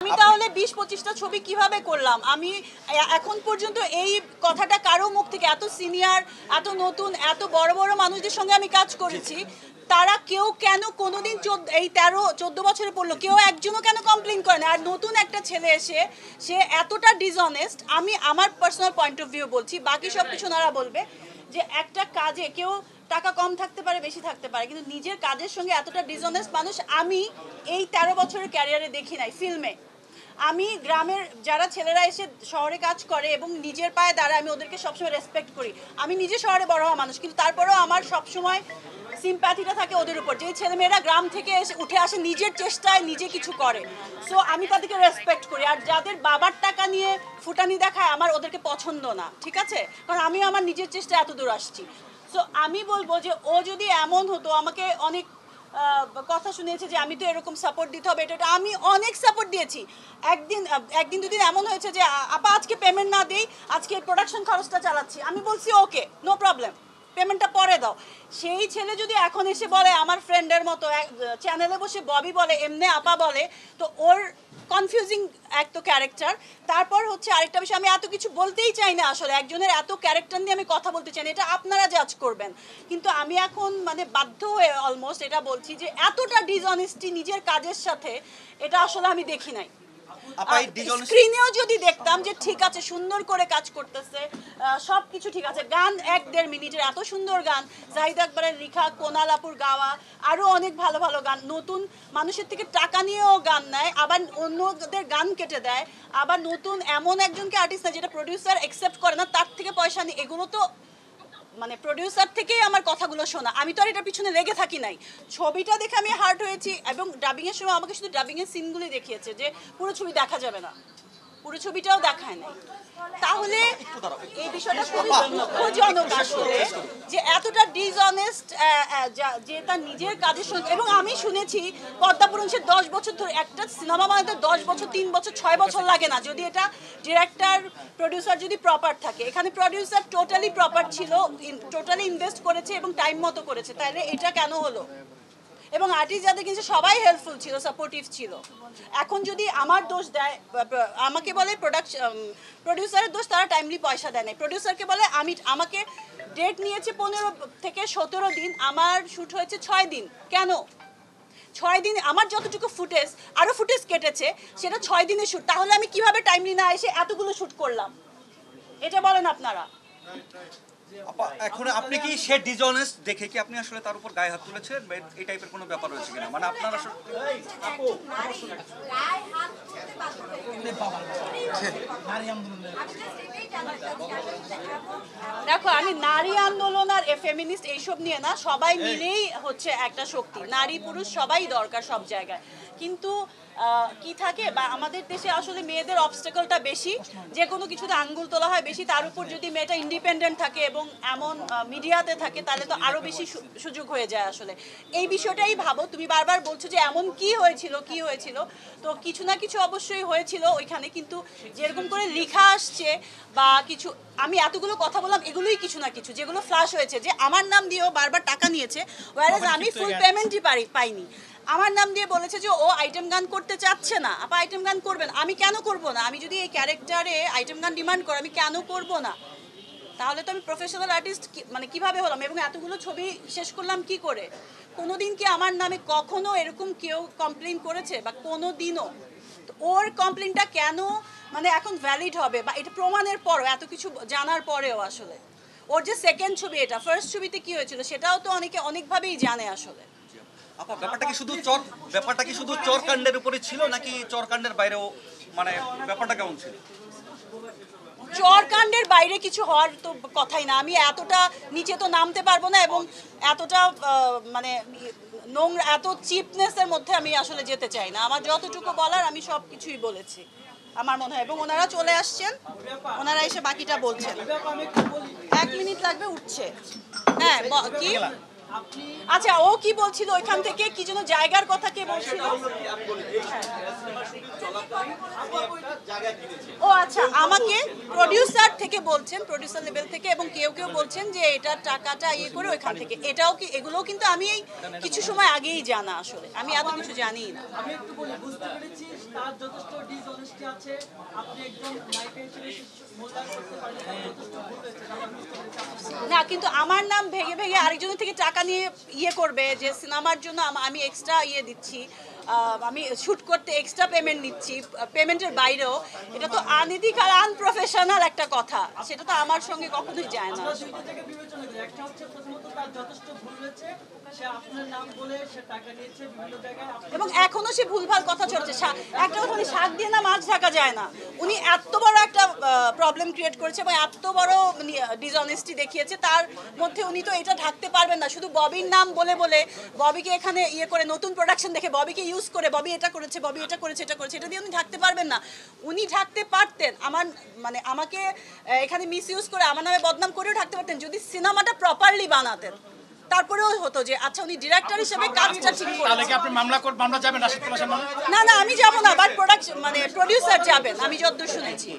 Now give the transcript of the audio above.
আমি তাহলে 20-25টা ছবি কিভাবে করলাম? আমি এখন পর্যন্ত এই কথাটা কারো মুখ থেকে, এত সিনিয়র, এত নতুন, এত বড় বড় মানুষদের সঙ্গে আমি কাজ করেছি, তারা কেউ কেন কোনোদিন এই 13-14 বছরে পড়লো, কেউ একজনও কেন কমপ্লেন করে না? আর নতুন একটা ছেলে এসে সে এতটা ডিসঅনেস্ট, আমি আমার পার্সোনাল পয়েন্ট অফ ভিউ বলছি, বাকি সব কিছু ওনারা বলবে, যে একটা কাজে কেউ টাকা কম থাকতে পারে, বেশি থাকতে পারে, কিন্তু নিজের কাজের সঙ্গে এতটা ডিসঅনেস্ট মানুষ আমি এই 13 বছরের ক্যারিয়ারে দেখি নাই ফিল্মে। আমি গ্রামের যারা ছেলেরা এসে শহরে কাজ করে এবং নিজের পায়ে দাঁড়ায়, আমি ওদেরকে সবসময় রেসপেক্ট করি। আমি নিজে শহরে বড় হওয়া মানুষ, কিন্তু তারপরেও আমার সবসময় সিম্প্যাথিটা থাকে ওদের উপর, যে ছেলেমেয়েরা গ্রাম থেকে এসে উঠে আসে, নিজের চেষ্টায় নিজে কিছু করে। সো আমি তাদেরকে রেসপেক্ট করি। আর যাদের বাবার টাকা নিয়ে ফুটানি দেখায়, আমার ওদেরকে পছন্দ না, ঠিক আছে? কারণ আমি আমার নিজের চেষ্টায় এত দূর আসছি। সো আমি বলবো যে ও যদি এমন হতো, আমাকে অনেক কথা শুনিয়েছে যে আমি তো এরকম সাপোর্ট দিতে হবে, এটা আমি অনেক সাপোর্ট দিয়েছি। একদিন দুদিন এমন হয়েছে যে আপা আজকে পেমেন্ট না দিই, আজকে প্রোডাকশন খরচটা চালাচ্ছি, আমি বলছি ওকে নো প্রবলেম, পেমেন্টটা পরে দাও। সেই ছেলে যদি এখন এসে বলে আমার ফ্রেন্ডের মতো চ্যানেলে বসে ববি বলে, এমনি আপা বলে, তো ওর কনফিউজিং এক তো ক্যারেক্টার। তারপর হচ্ছে আরেকটা বিষয়, আমি এত কিছু বলতেই চাই না আসলে, একজনের এত ক্যারেক্টার নিয়ে আমি কথা বলতে চাই না, এটা আপনারা জাজ করবেন। কিন্তু আমি এখন মানে বাধ্য হয়ে অলমোস্ট এটা বলছি যে এতটা ডিসঅনেস্টি নিজের কাজের সাথে, এটা আসলে আমি দেখি নাই। স্ক্রিনেও যদি দেখতাম যে ঠিক আছে, সুন্দর করে কাজ করতেছে, সব কিছু ঠিক আছে, গান 1-1.5 মিনিটের এত সুন্দর গান, জাহিদ আকবরের লেখা, কোনালাপুর গাওয়া, আরও অনেক ভালো ভালো গান, নতুন মানুষের থেকে টাকা নিয়েও গান নেয়, আবার অন্যদের গান কেটে দেয়, আবার নতুন এমন একজনকে আর্টিস্ট না যেটা প্রডিউসার অ্যাকসেপ্ট করে না, তার থেকে পয়সা নিয়ে, এগুলো তো মানে প্রডিউসার থেকেই আমার কথাগুলো শোনা। আমি তো আর এটার পিছনে লেগে থাকি নাই, ছবিটা দেখে আমি হার্ট হয়েছি। এবং ডাবিংয়ের সময় আমাকে শুধু ডাবিংয়ের সিনগুলি দেখিয়েছে, যে পুরো ছবি দেখা যাবে না, পুরো ছবিটাও দেখায় নাই। তাহলে এই বিষয়টা খুবই দুঃখজনক আসলে, যে এতটা ডিসঅনেস্ট, যে তার নিজের কাজের সঙ্গে। এবং আমি শুনেছি পদ্মাপুরণ সে 10 বছর ধরে, একটা সিনেমা বানাতে 10 বছর, 3 বছর, 6 বছর লাগে না, যদি এটা ডিরেক্টর প্রডিউসার যদি প্রপার থাকে। এখানে প্রডিউসার টোটালি প্রপার ছিল, টোটালি ইনভেস্ট করেছে এবং টাইম মতো করেছে, তাহলে এটা কেন হলো? এবং আর্টিস্ট যাদের কিন্তু সবাই হেল্পফুল ছিল, সাপোর্টিভ ছিল। এখন যদি আমার দোষ দেয়, আমাকে বলে প্রডিউসারের দোষ, তারা টাইমলি পয়সা দেয় নাই। প্রডিউসারকে বলে আমাকে ডেট নিয়েছে 15 থেকে 17 দিন, আমার শ্যুট হয়েছে 6 দিন। কেন 6 দিন? আমার যতটুকু ফুটেজ, আরও ফুটেজ কেটেছে, সেটা 6 দিনের শ্যুট, তাহলে আমি কিভাবে টাইমলি না এসে এতগুলো শ্যুট করলাম? এটা বলেন আপনারা। এখন আপনি কি সে ডিসঅনেস্ট দেখে কি আপনি আসলে তার উপর গায়ে হাত তুলেছেন, এই টাইপের কোনো ব্যাপার রয়েছে কিনা? মানে আপনার আসলে দেখো, আমি নারী আন্দোলন আর ফেমিনিস্ট এইসব নিয়ে না, সবাই মিলেই হচ্ছে একটা শক্তি, নারী পুরুষ সবাই দরকার সব জায়গায়। কিন্তু কি থাকে, বা আমাদের দেশে আসলে মেয়েদের অবস্টাকলটা বেশি, যে কোনো কিছুতে আঙ্গুল তোলা হয় বেশি, তার উপর যদি মেয়েটা ইন্ডিপেন্ডেন্ট থাকে এবং এমন মিডিয়াতে থাকে, তাহলে তো আরও বেশি সুযোগ হয়ে যায় আসলে। এই বিষয়টাই ভাবো, তুমি বারবার বলছো যে এমন কি হয়েছিল, কি হয়েছিল, তো কিছু না কিছু অবশ্যই হয়েছিল ওইখানে, কিন্তু যেরকম করে লেখা আসছে বা কিছু, আমি এতগুলো কথা বললাম, এগুলোই কিছু না কিছু যেগুলো ফ্ল্যাশ হয়েছে, যে আমার নাম দিয়েও বারবার টাকা নিয়েছে, ওয়ারেজ আমি ফুল পেমেন্টই পাইনি। আমার নাম দিয়ে বলেছে যে ও আইটেম গান করতে চাচ্ছে না, আপা আইটেম গান করবেন, আমি কেন করব না? আমি যদি এই ক্যারেক্টারে আইটেম গান ডিমান্ড করি, আমি কেন করব না? তাহলে তো আমি প্রফেশনাল আর্টিস্ট মানে কিভাবে হলাম? এবং এতগুলো ছবি শেষ করলাম কি করে? কোনোদিন কি আমার নামে কখনো এরকম কেউ কমপ্লেন করেছে? বা কোনো দিনও? তো ওর কমপ্লেনটা কেন মানে এখন ভ্যালিড হবে, বা এটা প্রমাণের পরও, এত কিছু জানার পরেও আসলে? ওর যে সেকেন্ড ছবি, এটা ফার্স্ট ছবিতে কি হয়েছিল সেটাও তো অনেকে অনেকভাবেই জানে আসলে। আপা ব্যাপারটা কি শুধু চরকাণ্ডের উপরে ছিল, নাকি চরকাণ্ডের বাইরেও, মানে ব্যাপারটা কেমন ছিল? চরকাণ্ডের বাইরে কিছু হওয়ার তো কথাই না, আমি এতটা নিচে তো নামতে পারবো না, এবং এতটা মানে নোংরা, এত চিপনেসের মধ্যে আমি আসলে যেতে চাই না। আমার যতটুকু বলার আমি সব কিছুই বলেছি আমার মনে হয়, এবং ওনারা চলে আসছেন, ওনারা এসে বাকিটা বলছেন। 1 মিনিট লাগবে, উঠছে। হ্যাঁ, কি আচ্ছা, ও কি বলছিল ওইখান থেকে কি যেন জায়গার কথা কে বলছিল? ও আচ্ছা, আমাকে প্রোডিউসার থেকে বলছেন, প্রোডিউসার লেভেল থেকে, এবং কেউ কেউ বলছেন যে এটা টাকাটা ইয়ে করে ওইখান থেকে। এটাও কি, এগুলোও কিন্তু আমি এই কিছু সময় আগেই জানা, আসলে আমি এত কিছু জানিই না। আমি একটু বলি, বুঝতে পেরেছি তার যথেষ্ট ডিসঅনেস্টি আছে, আপনি একদম নায়িকা হিসেবে মূল্যায়ন করতে পারেন, তার যথেষ্ট ভুল হয়েছে, আমরা বুঝতে পেরেছি আপনার। না, কিন্তু আমার নাম ভেঙে ভেঙে আরেকজনের থেকে টাকা নিয়ে ইয়ে করবে যে সিনেমার জন্য আমি এক্সট্রা ইয়ে দিচ্ছি, আমি শুট করতে এক্সট্রা পেমেন্ট নিচ্ছি পেমেন্টের বাইরেও, এটা তো আনইথিক আর আনপ্রফেশনাল একটা কথা, সেটা তো আমার সঙ্গে কখনোই যায় না। আমরা দুইটা জায়গায় বিবেচনা করি, একটা হচ্ছে প্রথমত তার যথেষ্ট ভুল হয়েছে, সে আপনার নাম বলে সে টাকা নিয়েছে বিভিন্ন জায়গায়, এবং এখনো সে ভুলভাল কথা চলছে। একটা কথা, উনি শাক দিয়ে না মাছ ঢাকা যায় না। উনি এত বড় একটা প্রবলেম ক্রিয়েট করেছে এবং এত বড় ডিসঅনেস্টি দেখিয়েছে, তার মধ্যে উনি তো এটা ঢাকতে পারবেন না। শুধু ববির নাম বলে বলে, ববিকে এখানে ইয়ে করে, নতুন প্রোডাকশন দেখে ববিকে ইউজ করে, ববি এটা করেছে, ববি এটা করেছে, এটা করেছে, এটা দিয়ে উনি ঢাকতে পারবেন না। উনি ঢাকতে পারতেন, আমার মানে আমাকে এখানে মিস ইউজ করে আমার নামে বদনাম করেও ঢাকতে পারতেন, যদি সিনেমাটা প্রপারলি বানাতেন। তারপরেও হতো যে আচ্ছা উনি ডিরেক্টর হিসেবে কাজটা ঠিক তাহলে কি করেছেন। আপনি মামলা যাবেন রাশিদ খানের নামে? না না, আমি যাব না, বাট প্রোডাকশন মানে প্রোডিউসার যাবেন, আমি যতদূর শুনেছি।